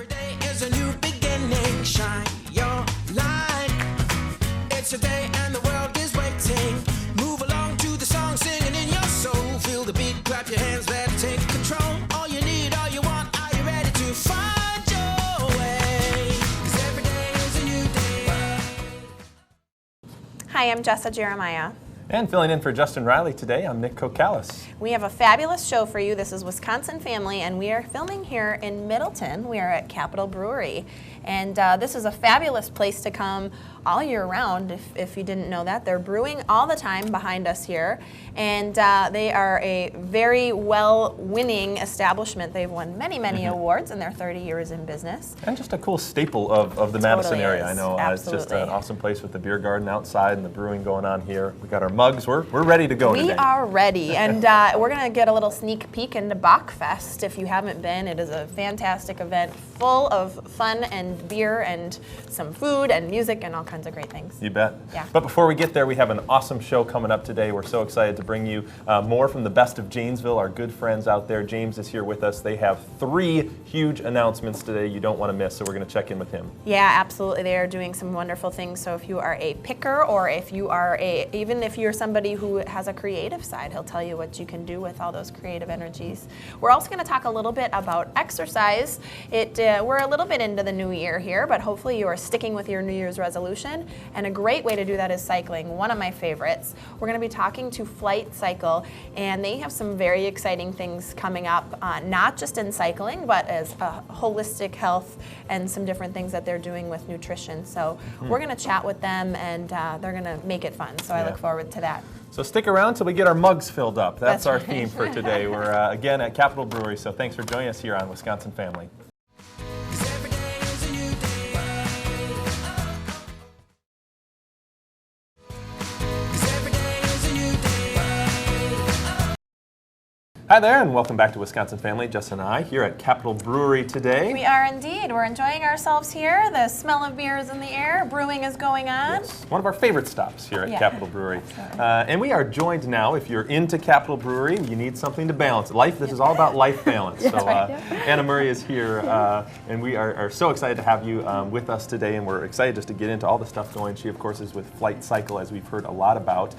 Every day is a new beginning. Shine your light. It's a day and the world is waiting. Move along to the song, singing in your soul. Feel the beat, clap your hands, let's take control. All you need, all you want, are you ready to find your way? 'Cause every day is a new day. Hi, I'm Jessa Jeremiah. And filling in for Justin Riley today, I'm Nick Kokalis. We have a fabulous show for you. This is Wisconsin Family, and we are filming here in Middleton. We are at Capitol Brewery, and this is a fabulous place to come all year round, if you didn't know that. They're brewing all the time behind us here, and they are a very well-winning establishment. They've won many, many awards in their 30 years in business. And just a cool staple of the Madison area. is. I know it's just Absolutely. an awesome place with the beer garden outside and the brewing going on here. We got our mugs. We're ready to go We today. are ready, and we're going to get a little sneak peek into Bachfest. If you haven't been, it is a fantastic event full of fun and beer and some food and music and all kinds of great things. You bet. Yeah. But before we get there, we have an awesome show coming up today. We're so excited to bring you more from the best of Janesville, our good friends out there. James is here with us. They have 3 huge announcemements today you don't want to miss, so we're going to check in with him. Yeah, absolutely. They are doing some wonderful things. So if you are a picker, or if you are even if you're somebody who has a creative side, he'll tell you what you can do with all those creative energies. We're also going to talk a little bit about exercise. We're a little bit into the new year here, but hopefully you are sticking with your New Year's resolution. And a great way to do that is cycling, one of my favorites. We're going to be talking to Flight Cycle, and they have some very exciting things coming up, not just in cycling, but as holistic health and some different things that they're doing with nutrition. So we're going to chat with them, and they're going to make it fun. So I look forward to that. So stick around till we get our mugs filled up. That's our theme for today. We're again at Capitol Brewery, so thanks for joining us here on Wisconsin Family. 'Cause every day is a new day. 'Cause every day is a new day. Hi there, and welcome back to Wisconsin Family. Jess and I here at Capitol Brewery today. We are indeed. We're enjoying ourselves here. The smell of beer is in the air. Brewing is going on. Yes, one of our favorite stops here at Yeah. Capitol Brewery. And we are joined now, if you're into Capitol Brewery, you need something to balance. This is all about life balance. So Anna Murray is here, and we are so excited to have you with us today, and we're excited just to get into all the stuff going. She, of course, is with Flight Cycle, as we've heard a lot about.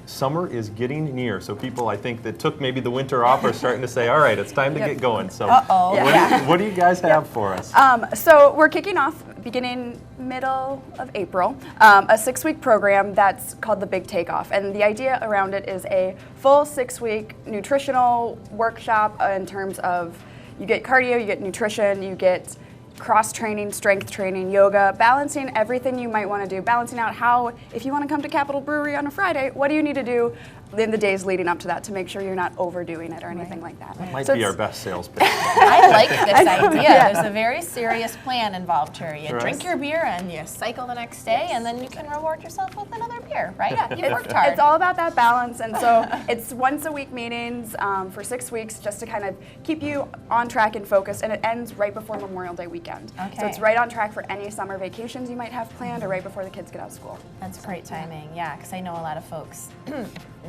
Summer is getting near, so people, I think, that took maybe the winter off are starting to say, all right, it's time to get going. So what do you guys have for us? So we're kicking off beginning middle of April, a 6-week program that's called the Big Takeoff. And the idea around it is a full 6-week nutritional workshop in terms of you get cardio, you get nutrition, you get cross-training, strength training, yoga, balancing everything you might want to do, balancing out how, if you want to come to Capitol Brewery on a Friday, what do you need to do in the days leading up to that to make sure you're not overdoing it or anything like that. That might So be our it's- best sales pitch. I like this idea. Yeah. There's a very serious plan involved here. You Right. drink your beer and you cycle the next day, and then you can reward yourself with another beer, right? Yeah, You worked hard. It's all about that balance, and so it's once a week meetings for 6 weeks just to kind of keep you on track and focused, and it ends right before Memorial Day weekend. Okay. So it's right on track for any summer vacations you might have planned or right before the kids get out of school. That's great timing, yeah, because I know a lot of folks,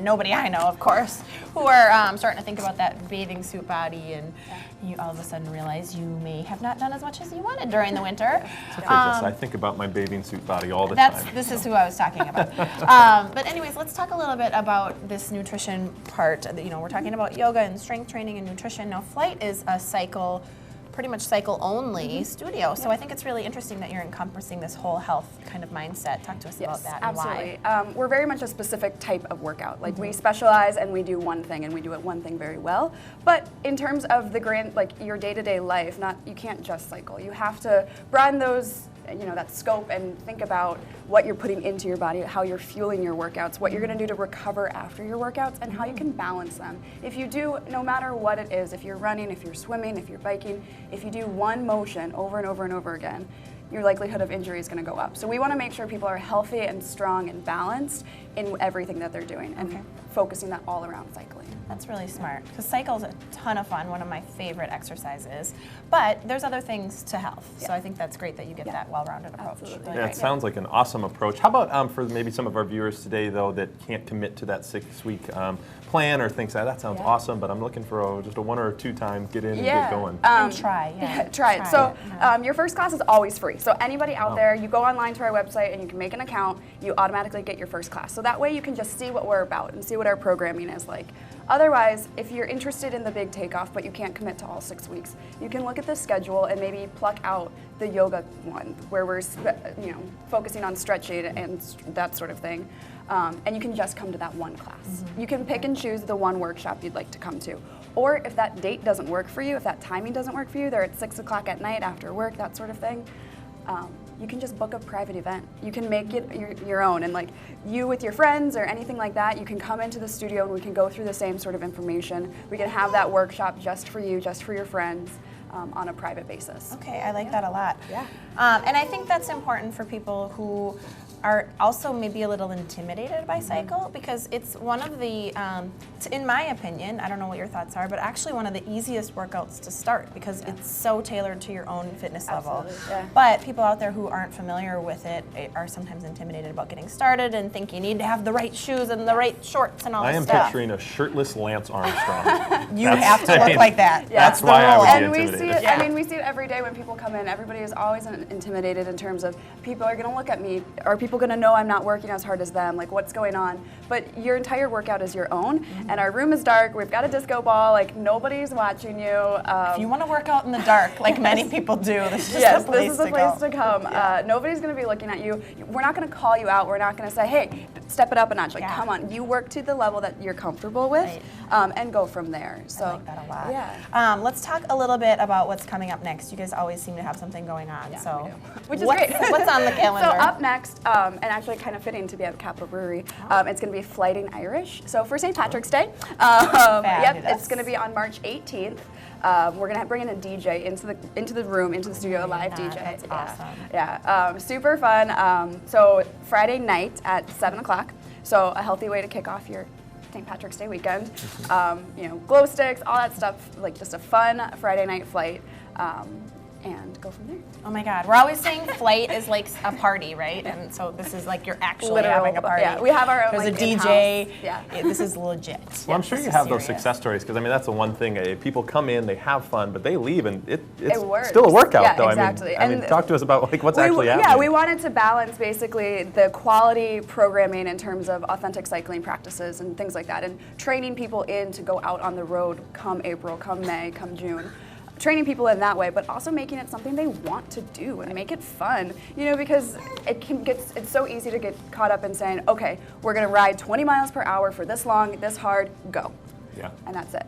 nobody I know, of course, who are starting to think about that bathing suit body, and you all of a sudden realize you may have not done as much as you wanted during the winter. I think about my bathing suit body all the time. This is who I was talking about. But anyways, let's talk a little bit about this nutrition part. You know, we're talking about yoga and strength training and nutrition. Now, Flight is a pretty much cycle only studio. So I think it's really interesting that you're encompassing this whole health kind of mindset. Talk to us about that and Absolutely. why. We're very much a specific type of workout. Like we specialize and we do one thing and we do it one thing very well. But in terms of the grand, like your day-to-day life, you can't just cycle. You have to broaden those, that scope and think about what you're putting into your body, how you're fueling your workouts, what you're going to do to recover after your workouts, and how you can balance them. If you do, no matter what it is, if you're running, if you're swimming, if you're biking, if you do one motion over and over and over again, your likelihood of injury is going to go up. So we want to make sure people are healthy and strong and balanced in everything that they're doing, and focusing that all around cycling. That's really smart, because cycle's a ton of fun, one of my favorite exercises, but there's other things to health, so I think that's great that you get that well-rounded approach. Absolutely. Really Yeah, great. it sounds like an awesome approach. How about for maybe some of our viewers today, though, that can't commit to that 6-week plan or things like that? That sounds awesome, but I'm looking for just a 1 or 2 time get in and get going. And try, Try it. So your first class is always free. So anybody out there, you go online to our website and you can make an account, you automatically get your first class. So that way you can just see what we're about and see what our programming is like. Otherwise, if you're interested in the big takeoff but you can't commit to all 6 weeks, you can look at the schedule and maybe pluck out the yoga one where we're focusing on stretching and that sort of thing. And you can just come to that one class. You can pick and choose the one workshop you'd like to come to. Or if that date doesn't work for you, if that timing doesn't work for you, they're at 6 o'clock at night after work, that sort of thing, you can just book a private event. You can make it your own, and like you with your friends or anything like that, you can come into the studio and we can go through the same sort of information. We can have that workshop just for you, just for your friends, on a private basis. Okay, I like that a lot. Yeah. And I think that's important for people who are also maybe a little intimidated by cycle, because it's one of the, in my opinion, I don't know what your thoughts are, but actually one of the easiest workouts to start, because it's so tailored to your own fitness level. Yeah. But people out there who aren't familiar with it are sometimes intimidated about getting started and think you need to have the right shoes and the right shorts and all I this am stuff. picturing a shirtless Lance Armstrong. You have to look like that. Yeah. That's the why I rule. would be And we see intimidated. it, I mean, we see it every day when people come in. Everybody is always intimidated in terms of people are going to look at me. Are people going to know I'm not working as hard as them? Like, what's going on? But your entire workout is your own, and our room is dark. We've got a disco ball. Like, nobody's watching you. If you want to work out in the dark, like many people do, this is Yes, the place this is the to place go. to come. Nobody's going to be looking at you. We're not going to call you out. We're not going to say, hey, step it up a notch. Like, come on. You work to the level that you're comfortable with, and go from there. So, I like that a lot. Yeah. Let's talk a little bit about what's coming up next. You guys always seem to have something going on. Yeah, so, we do. Which is what's, great. what's on the calendar? So up next, and actually kind of fitting to be at the Capitol Brewery, it's going to be Flighting Irish. So for St. Patrick's Day, it's going to be on March 18th. We're going to bring in a DJ into the room, into the studio, a live DJ. That's awesome. Yeah, super fun. So Friday night at 7 o'clock. So a healthy way to kick off your St. Patrick's Day weekend. Glow sticks, all that stuff, like just a fun Friday night flight. And go from there. Oh my God, we're always saying flight is like a party, right? And so this is like you're actually Literal, having a party. yeah, we have our own, There's like, a DJ. in-house, yeah. This is legit. Well, I'm sure This you is have those serious. success stories, because I mean that's the one thing. People come in, they have fun, but they leave, and it's works. still a workout, Yeah, though. exactly. I mean, And talk to us about like what's actually happening. Yeah, we wanted to balance basically the quality programming in terms of authentic cycling practices and things like that, and training people in to go out on the road come April, come May, come June. Training people in that way, but also making it something they want to do and make it fun. Because it's so easy to get caught up in saying, okay, we're going to ride 20 miles per hour for this long, this hard, go. Yeah. And that's it.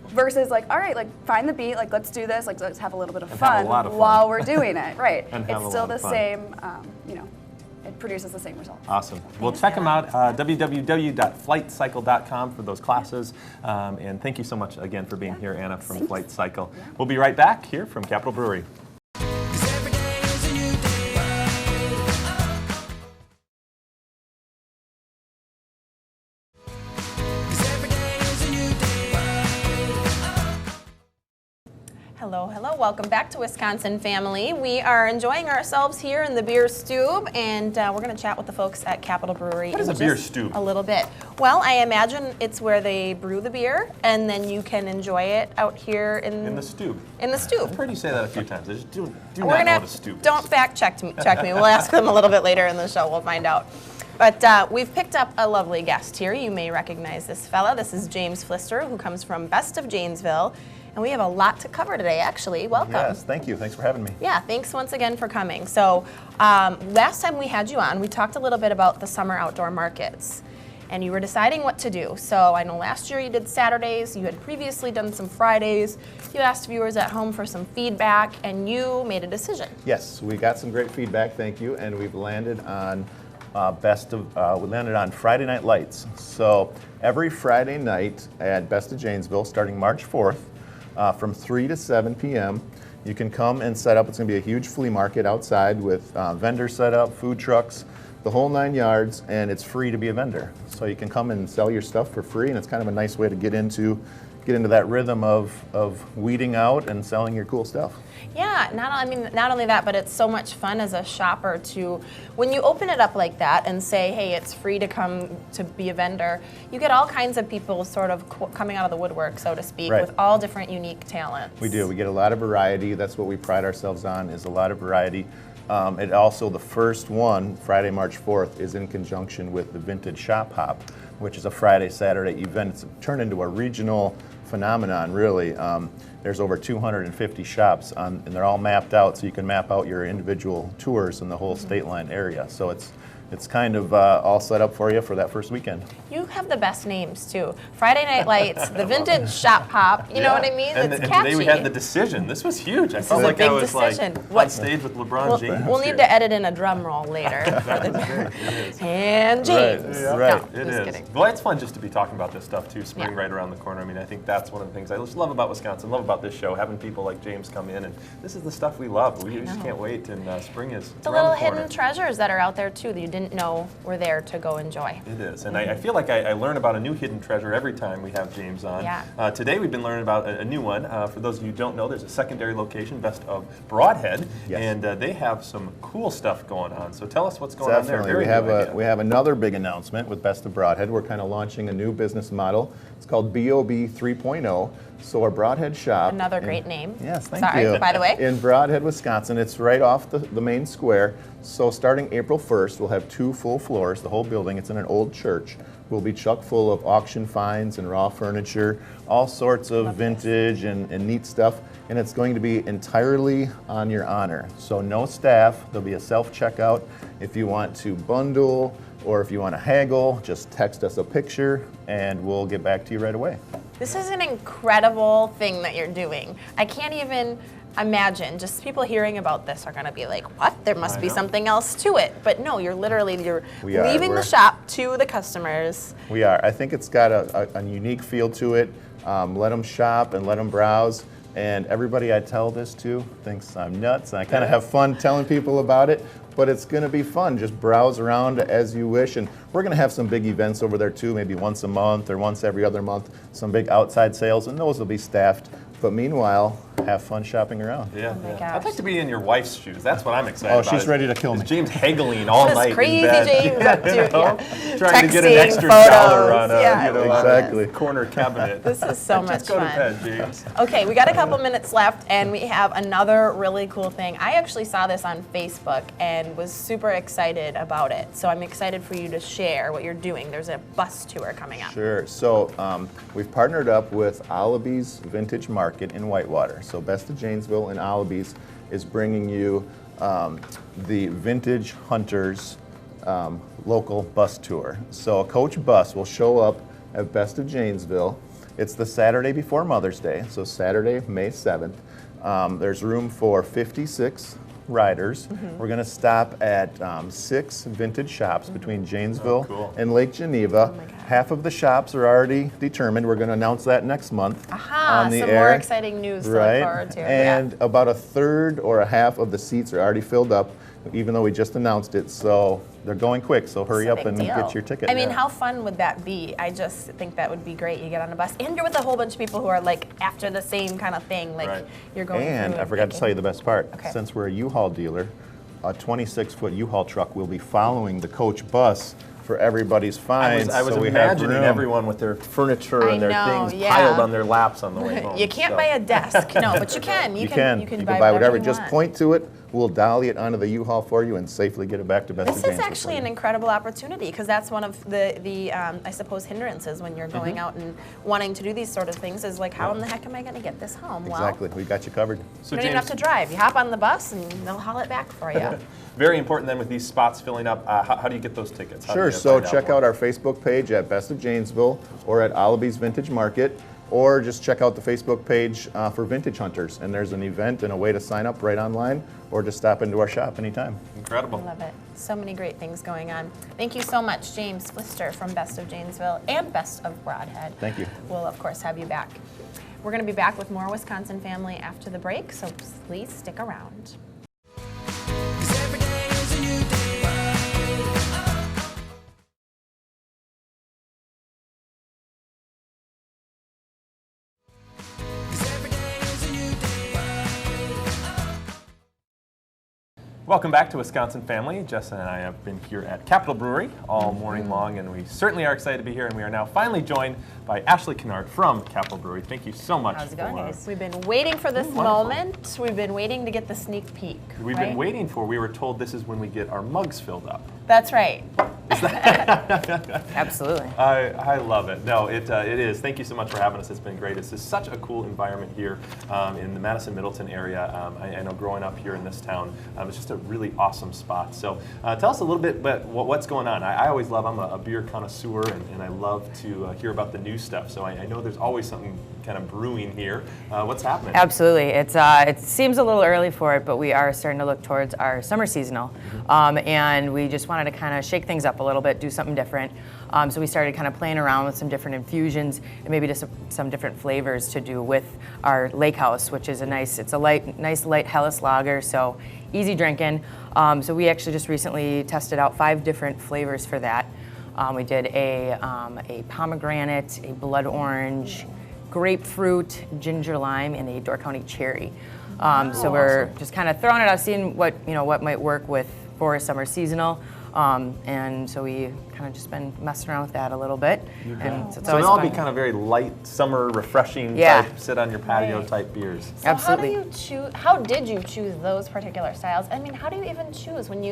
Versus like, all right, like find the beat, like let's do this, like let's have a little bit of And fun, have a lot of fun. while we're doing it. Right. And have It's a still lot the of fun. same, it produces the same results. Awesome. Well, check them out, www.flightcycle.com for those classes. And thank you so much again for being here, Anna, from Flight Cycle. We'll be right back here from Capitol Brewery. 'Cause every day is a new day. Cause every day is a new day. Hello, hello. Welcome back to Wisconsin Family. We are enjoying ourselves here in the beer stube, and we're going to chat with the folks at Capitol Brewery. What is in a beer just stube? A little bit. Well, I imagine it's where they brew the beer, and then you can enjoy it out here In the stube. In the stube. I've heard you say that a few times. I just do We're not gonna know have, what a stube don't is. fact check me. We'll ask them a little bit later in the show. We'll find out. But we've picked up a lovely guest here. You may recognize this fella. This is James Flister, who comes from Best of Janesville. And we have a lot to cover today, actually. Welcome. Yes, thank you. Thanks for having me. Yeah, thanks once again for coming. So last time we had you on, we talked a little bit about the summer outdoor markets. And you were deciding what to do. So I know last year you did Saturdays. You had previously done some Fridays. You asked viewers at home for some feedback, and you made a decision. Yes, we got some great feedback, thank you, and we've landed on we landed on Friday Night Lights. So every Friday night at Best of Janesville, starting March 4th, from 3 to 7 p.m., you can come and set up. It's going to be a huge flea market outside with vendors set up, food trucks, the whole 9 yards, and it's free to be a vendor. So you can come and sell your stuff for free, and it's kind of a nice way to get into that rhythm of weeding out and selling your cool stuff. Yeah, not only that, but it's so much fun as a shopper to, when you open it up like that and say, hey, it's free to come to be a vendor, you get all kinds of people sort of coming out of the woodwork, so to speak, Right. with all different unique talents. We do. We get a lot of variety. That's what we pride ourselves on, is a lot of variety. It also, the first one, Friday, March 4th, is in conjunction with the Vintage Shop Hop, which is a Friday, Saturday event. It's turned into a regional phenomenon, really. There's over 250 shops, and they're all mapped out, so you can map out your individual tours in the whole state line area. So it's kind of all set up for you for that first weekend. You have the best names too. Friday Night Lights, the Vintage Shop Hop. You know what I mean? And, It's and catchy. today we had the decision. This was huge. I felt is a like I big was decision. like on What- stage with LeBron James. We'll need here. to edit in a drum roll later. And James. Right, right. No, It just is. kidding. Well, it's fun just to be talking about this stuff too. Spring Yeah. right around the corner. I mean, I think that's one of the things I just love about Wisconsin, love about this show, having people like James come in, and this is the stuff we love. We just can't wait, and spring is The around little the corner. hidden treasures that are out there too that you didn't know were there to go enjoy. It is, and I feel like I learn about a new hidden treasure every time we have James on. Yeah. Today we've been learning about a new one. For those of you who don't know, there's a secondary location, Best of Broadhead, Yes. and they have some cool stuff going on. So tell us what's going on there. Definitely. Very new idea. We have another big announcement with Best of Broadhead. We're kind of launching a new business model. It's called BOB 3.0. So our Broadhead shop. Another great name. Yes, thank Sorry, you. by the way. In Broadhead, Wisconsin. It's right off the main square. So starting April 1st, we'll have 2 full floors. The whole building, it's in an old church, will be chock full of auction finds and raw furniture, all sorts of vintage and neat stuff. And it's going to be entirely on your honor. So no staff. There'll be a self-checkout. If you want to bundle or if you want to haggle, just text us a picture and we'll get back to you right away. This is an incredible thing that you're doing. I can't even imagine. Just people hearing about this are going to be like, what? There must be something else to it. But no, you're We are. leaving the shop to the customers. We are. I think it's got a unique feel to it. Let them shop and let them browse. And everybody I tell this to thinks I'm nuts. And I kind of have fun telling people about it. But it's going to be fun. Just browse around as you wish. And we're going to have some big events over there too, maybe once a month or once every other month. Some big outside sales, and those will be staffed. But meanwhile, have fun shopping around. Yeah. my I'd gosh. like to be in your wife's shoes. That's what I'm excited about. She's ready to kill me. James haggling all This night in crazy bed. James up to, know? Trying to get an texting, extra dollar on photos. a, Yeah. you know, Exactly. on a corner cabinet. This is so much Just go to fun. bed, James. Okay, we got a couple minutes left, and we have another really cool thing. I actually saw this on Facebook and was super excited about it. So I'm excited for you to share what you're doing. There's a bus tour coming up. Sure. So we've partnered up with Oliby's Vintage Market in Whitewater. So Best of Janesville and Oliby's is bringing you the Vintage Hunters local bus tour. So a coach bus will show up at Best of Janesville. It's the Saturday before Mother's Day, so Saturday, May 7th. There's room for 56 riders. We're going to stop at 6 vintage shops between Janesville cool. and Lake Geneva. my God. Half of the shops are already determined. We're going to announce that next month Aha, on the some air. more exciting news to look forward to. And about a third or a half of the seats are already filled up, even though we just announced it. So they're going quick. So hurry It's a up big and deal. get your ticket. I mean, now. how fun would that be? I just think that would be great. You get on a bus, and you're with a whole bunch of people who are like after the same kind of thing. Like Right. you're going And through I forgot to tell you the best part. Okay. Since we're a U-Haul dealer, a 26-foot U-Haul truck will be following the coach bus for everybody's finds. I was so we have imagining room. everyone with their furniture I and their know, things yeah. piled on their laps on the way home. You can't so. buy a desk, no, but you can. You can buy whatever. Just point to it. We'll dolly it onto the U-Haul for you and safely get it back to Best of This Janesville is for actually you. an incredible opportunity because that's one of the I suppose hindrances when you're Mm-hmm. going out and wanting to do these sort of things is like, how in the heck am I going to get this home? Exactly. We got you covered. So You don't even have to drive. You hop on the bus and they'll haul it back for you. Very important then with these spots filling up. How do you get those tickets? How do Sure. you So find check more? out our Facebook page at Best of Janesville or at Oliby's Vintage Market, or just check out the Facebook page for Vintage Hunters. And there's an event and a way to sign up right online, or just stop into our shop anytime. Incredible. I love it. So many great things going on. Thank you so much, James Pfister from Best of Janesville and Best of Broadhead. Thank you. We'll, of course, have you back. We're going to be back with more Wisconsin Family after the break, so please stick around. 'Cause every day is a new day. Welcome back to Wisconsin Family. Jess and I have been here at Capitol Brewery all morning long, and we certainly are excited to be here. And we are now finally joined by Ashley Kennard from Capitol Brewery. Thank you so much. How's it going, guys? We've been waiting for this moment. We've been waiting to get the sneak peek. We've been waiting for. We were told this is when we get our mugs filled up. That's right. Absolutely. I love it. No, it is. Thank you so much for having us. It's been great. This is such a cool environment here in the Madison Middleton area. I know growing up here in this town, it's just a really awesome spot. So tell us a little bit about what's going on. I always love, I'm a beer connoisseur, and I love to hear about the new stuff. So I know there's always something kind of brewing here. What's happening? Absolutely. It seems a little early for it, but we are starting to look towards our summer seasonal. And we just wanted to kind of shake things up a little bit, do something different. So we started kind of playing around with some different infusions and maybe just some different flavors to do with our Lake House, which is nice light Helles lager, so easy drinking. So we actually just recently tested out 5 different flavors for that. We did a pomegranate, a blood orange, grapefruit, ginger lime, and a Door County cherry. So we're just kind of throwing it out, seeing what might work for a summer seasonal. And so we kind of just been messing around with that a little bit. And so they'll all be kind of very light, summer, refreshing type, sit on your patio type beers. So Absolutely. How did you choose those particular styles? I mean, how do you even choose when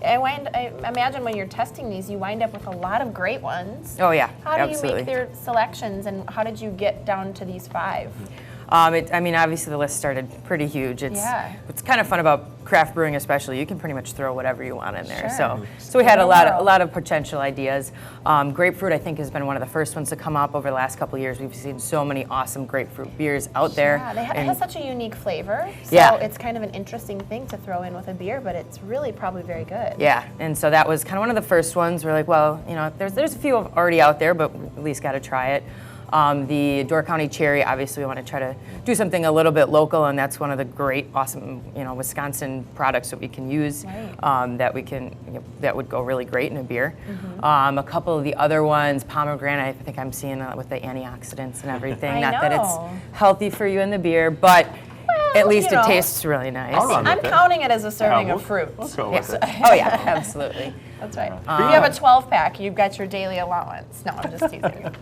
I imagine when you're testing these, you wind up with a lot of great ones. Oh yeah, How do absolutely. you make their selections, and how did you get down to these 5? Obviously the list started pretty huge. It's kind of fun about craft brewing, especially. You can pretty much throw whatever you want in there. Sure. So we had a lot of potential ideas. Grapefruit, I think, has been one of the first ones to come up over the last couple of years. We've seen so many awesome grapefruit beers out there. Yeah, it has such a unique flavor. So it's kind of an interesting thing to throw in with a beer, but it's really probably very good. Yeah, and so that was kind of one of the first ones. We're like, well, there's a few already out there, but at least got to try it. The Door County cherry, obviously we want to try to do something a little bit local, and that's one of the great, awesome, Wisconsin products that we can use that would go really great in a beer. A couple of the other ones, pomegranate, I think I'm seeing with the antioxidants and everything. Not that it's healthy for you in the beer, but at least it tastes really nice. I'm counting it as a serving of fruit. Let's go with it. Oh yeah, absolutely. That's right. If you have a 12-pack, you've got your daily allowance. No, I'm just teasing.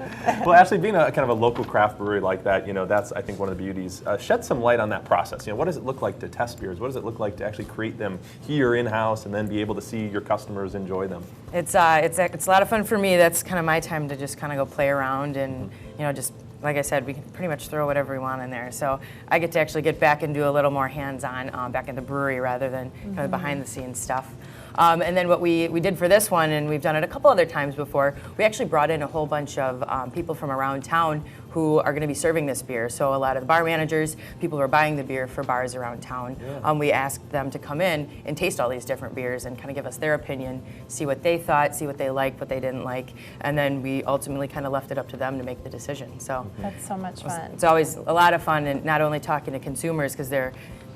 Well, Ashley, being a kind of a local craft brewery like that, that's, I think, one of the beauties. Shed some light on that process. What does it look like to test beers? What does it look like to actually create them here in-house and then be able to see your customers enjoy them? It's a lot of fun for me. That's kind of my time to just kind of go play around and, just like I said, we can pretty much throw whatever we want in there. So I get to actually get back and do a little more hands-on back in the brewery rather than kind of behind-the-scenes stuff. And then what we did for this one, and we've done it a couple other times before, we actually brought in a whole bunch of people from around town who are going to be serving this beer. So a lot of the bar managers, people who are buying the beer for bars around town, we asked them to come in and taste all these different beers and kind of give us their opinion, see what they thought, see what they liked, what they didn't like, and then we ultimately kind of left it up to them to make the decision. So that's so much fun. It's always a lot of fun, and not only talking to consumers, because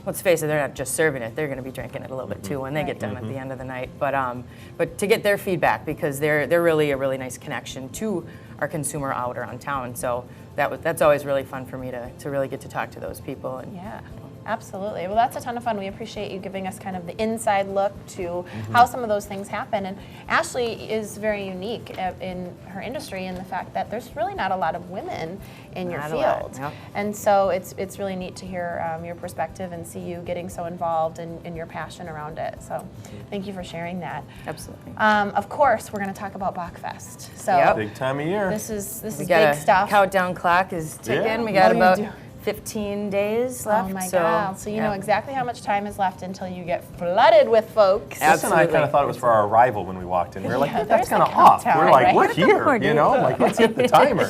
let's face it, they're not just serving it, they're going to be drinking it a little bit too when they get done at the end of the night. But to get their feedback, because they're really a really nice connection to our consumer out around town. So that's always really fun for me to really get to talk to those people. And, yeah. Absolutely. Well, that's a ton of fun. We appreciate you giving us kind of the inside look to how some of those things happen. And Ashley is very unique in her industry in the fact that there's really not a lot of women in your field. And so it's really neat to hear your perspective and see you getting so involved in your passion around it. So thank you for sharing that. Absolutely. Of course, we're going to talk about Bachfest. So big time of year. This is big stuff. Countdown clock is ticking. Yeah. We got about 15 days left. Oh my God. So you know exactly how much time is left until you get flooded with folks. Jess and I kind of thought it was for our arrival when we walked in. We were like, that's kind of off. We're like, we're here, like, let's hit the timer,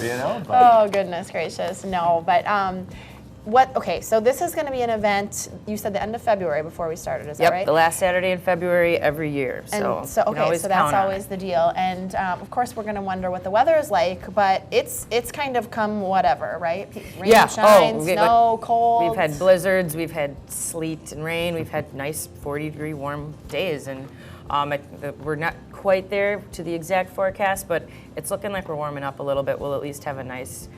But, oh, goodness gracious. No, but so this is going to be an event, you said the end of February before we started, is that right? Yep, the last Saturday in February every year. So that's always the deal. And of course, we're going to wonder what the weather is like, but it's kind of come whatever, right? Rain, shine, snow, cold. We've had blizzards, we've had sleet and rain, we've had nice 40-degree warm days, and we're not quite there to the exact forecast, but it's looking like we're warming up a little bit. We'll at least have a nice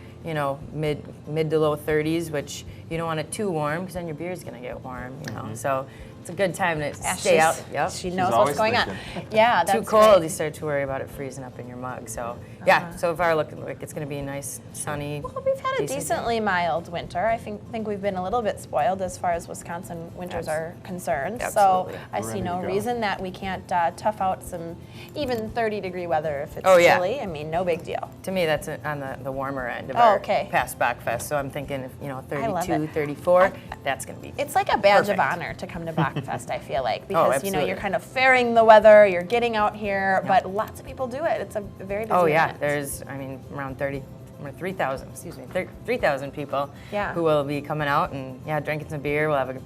mid to low 30s, which you don't want it too warm because then your beer's going to get warm, So it's a good time to Yeah, stay out. she's- Yep. She knows always what's going on. thinking. Yeah, that's Too cold, great. you start to worry about it freezing up in your mug. So yeah, so far looking like it's going to be a nice, sunny. Well, we've had a decent day. decently mild winter. I think we've been a little bit spoiled as far as Wisconsin winters are concerned. Absolutely. So I We're see ready no to go. reason that we can't tough out some even 30-degree weather if it's Oh, yeah. chilly. I mean, no big deal. To me, that's on the warmer end of Oh, our okay. past Bachfest. So I'm thinking, if, you know, I love 32, it. 34, that's going to be. It's like a badge of Perfect. honor to come to Bachfest, I feel like, because you know absolutely. you're kind of faring the weather, you're getting out here, but lots of people do it. It's a very busy Oh yeah, event. there's around 3,000, excuse me, 3,000 people Yeah. who will be coming out and drinking some beer. We'll have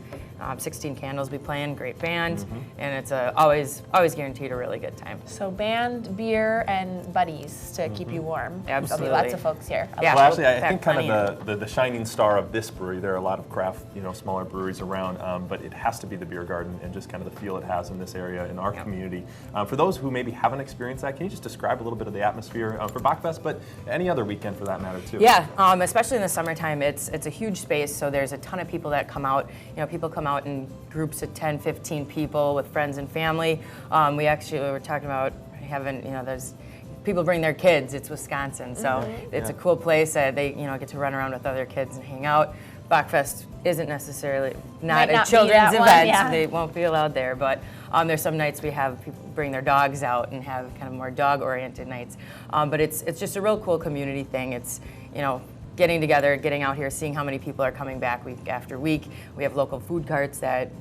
16 candles be playing, great band, and it's always guaranteed a really good time. So band, beer, and buddies to keep you warm. There'll Absolutely. be lots of folks here. Yeah. Well, actually, I Pack think kind plenty of the shining star of this brewery, there are a lot of craft, smaller breweries around, but it has to be the beer garden and just kind of the feel it has in this area, in our community. For those who maybe haven't experienced that, can you just describe a little bit of the atmosphere for Bachfest, but any other weekend for that matter too? Yeah, especially in the summertime, it's a huge space, so there's a ton of people that come out. People come out in groups of 10, 15 people with friends and family. We actually were talking about having, there's people bring their kids. It's Wisconsin, so it's a cool place that they, get to run around with other kids and hang out. Bachfest isn't necessarily Might not not a be children's that one, event. yeah. They won't be allowed there, but there's some nights we have people bring their dogs out and have kind of more dog-oriented nights. But it's just a real cool community thing. It's, getting together, getting out here, seeing how many people are coming back week after week. We have local food carts that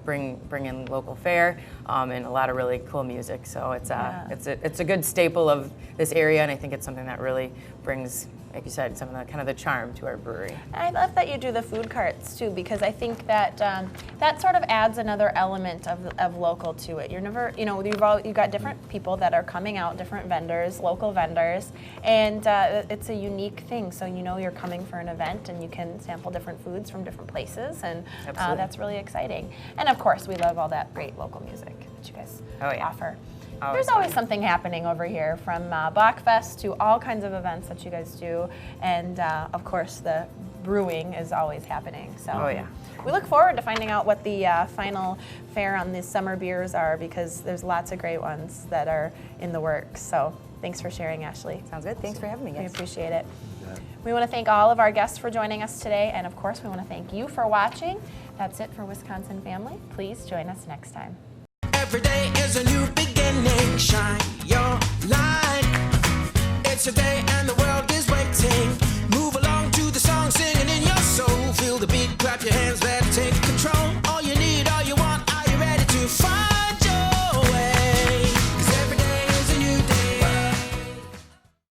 bring in local fare and a lot of really cool music. So it's a good staple of this area, and I think it's something that really brings, like you said, some of the kind of the charm to our brewery. I love that you do the food carts too, because I think that that sort of adds another element of local to it. You're never, you've got different people that are coming out, different vendors, local vendors, and it's a unique thing. So you're coming for an event, and you can sample different foods from different places, and Absolutely. that's really exciting. And of course, we love all that great local music that you guys offer. Always There's always something happening over here, from Bachfest to all kinds of events that you guys do, and of course the brewing is always happening. So Oh, yeah. we look forward to finding out what the final fare on the summer beers are, because there's lots of great ones that are in the works. So thanks for sharing, Ashley. Sounds good. Thanks for having me, We guys. appreciate it. We want to thank all of our guests for joining us today, and of course we want to thank you for watching. That's it for Wisconsin Family. Please join us next time. Every day is a new beginning. Shine your light. It's a day and the world is waiting.